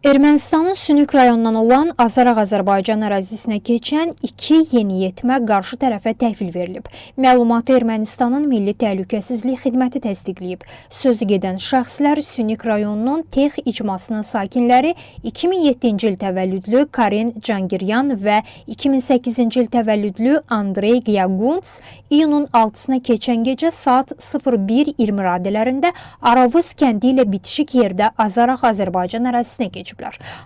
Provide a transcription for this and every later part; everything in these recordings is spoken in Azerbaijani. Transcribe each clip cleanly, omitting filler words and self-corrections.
Ermənistanın Sünük rayonundan olan Azəraq-Azərbaycan ərazisinə keçən 2 yeniyetmə qarşı tərəfə təhvil verilib. Məlumatı Ermənistanın Milli Təhlükəsizlik Xidməti təsdiqləyib. Sözü gedən şəxslər Sünük rayonunun Tex icmasının sakinləri 2007-ci il təvəllüdlü Karin Cangiryan və 2008-ci il təvəllüdlü Andrey Gyagunts iyunun 6-sına keçən gecə saat 01:20 radələrində Aravuz kəndi ilə bitişik yerdə Azəraq-Azərbaycan ərazisinə keçib.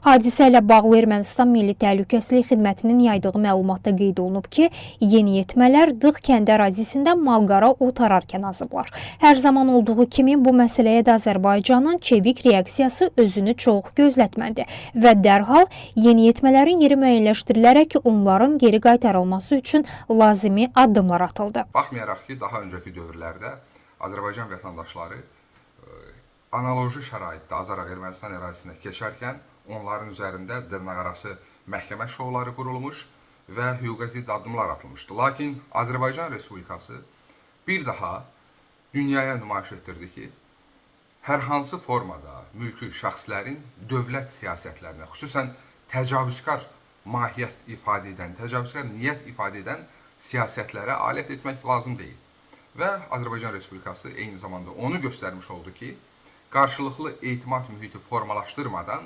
Hadisə ilə bağlı Ermənistan Milli Təhlükəsizlik Xidmətinin yaydığı məlumatda qeyd olunub ki, yeniyetmələr Dığ kəndi ərazisində malqara ot ararkən azıblar. Hər zaman olduğu kimi bu məsələyə də Azərbaycanın çevik reaksiyası özünü çox gözlətmədi və dərhal yeniyetmələrin yeri müəyyənləşdirilərək onların geri qaytarılması üçün lazımi addımlar atıldı. Baxmayaraq ki, daha öncəki dövrlərdə Azərbaycan vətəndaşları analoji şəraitdə Azəraq-Ermənistan ərazisinə keçərkən onların üzərində dırnaqarası məhkəmə şovları qurulmuş və hüquqa zidd addımlar atılmışdı. Lakin Azərbaycan Respublikası bir daha dünyaya nümayiş etdirdi ki, hər hansı formada mülki şəxslərin dövlət siyasətlərinə, xüsusən təcavüzkar mahiyyət ifadə edən, təcavüzkar niyyət ifadə edən siyasətlərə alət etmək lazım deyil. Və Azərbaycan Respublikası eyni zamanda onu göstərmiş oldu ki, qarşılıqlı etimad mühiti formalaşdırmadan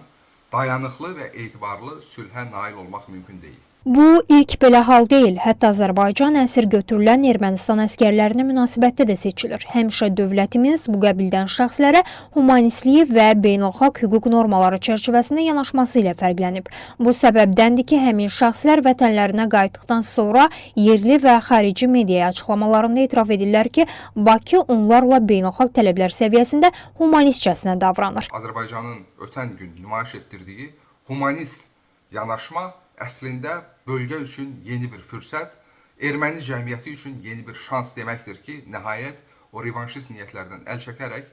dayanıqlı və etibarlı sülhə nail olmaq mümkün deyil. Bu ilk belə hal deyil. Hətta Azərbaycan əsir götürülən Ermənistan əskərlərinə münasibətdə də seçilir. Həmişə dövlətimiz bu qəbildən şəxslərə humanistliyi və beynəlxalq hüquq normaları çərçivəsində yanaşması ilə fərqlənib. Bu səbəbdəndir ki, həmin şəxslər vətənlərinə qayıtdıqdan sonra yerli və xarici mediaya açıqlamalarında etiraf edirlər ki, Bakı onlarla beynəlxalq tələblər səviyyəsində humanistcəsinə davranır. Azərbaycanın ötən gün nümayiş etdirdiyi humanist yanaşma əslində bölgə üçün yeni bir fürsət, erməni cəmiyyəti üçün yeni bir şans deməkdir ki, nəhayət o revanşist niyyətlərdən əl çəkərək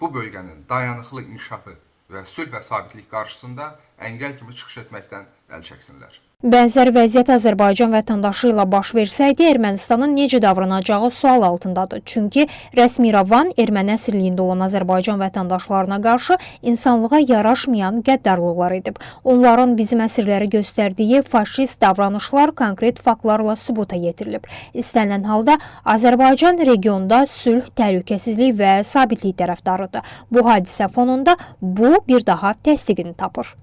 bu bölgənin dayanıqlı inkişafı və sülh və sabitlik qarşısında əngəl kimi çıxış etməkdən əl çəksinlər. Bənzər vəziyyət Azərbaycan vətəndaşı ilə baş versəydi, Ermənistanın necə davranacağı sual altındadır. Çünki rəsmi İrəvan erməni əsirliyində olan Azərbaycan vətəndaşlarına qarşı insanlığa yaraşmayan qəddarlıqlar edib. Onların bizim əsirləri göstərdiyi faşist davranışlar konkret faktlarla sübuta yetirilib. İstənilən halda Azərbaycan regionda sülh, təhlükəsizlik və sabitlik tərəfdarıdır. Bu hadisə fonunda bu bir daha təsdiqini tapır.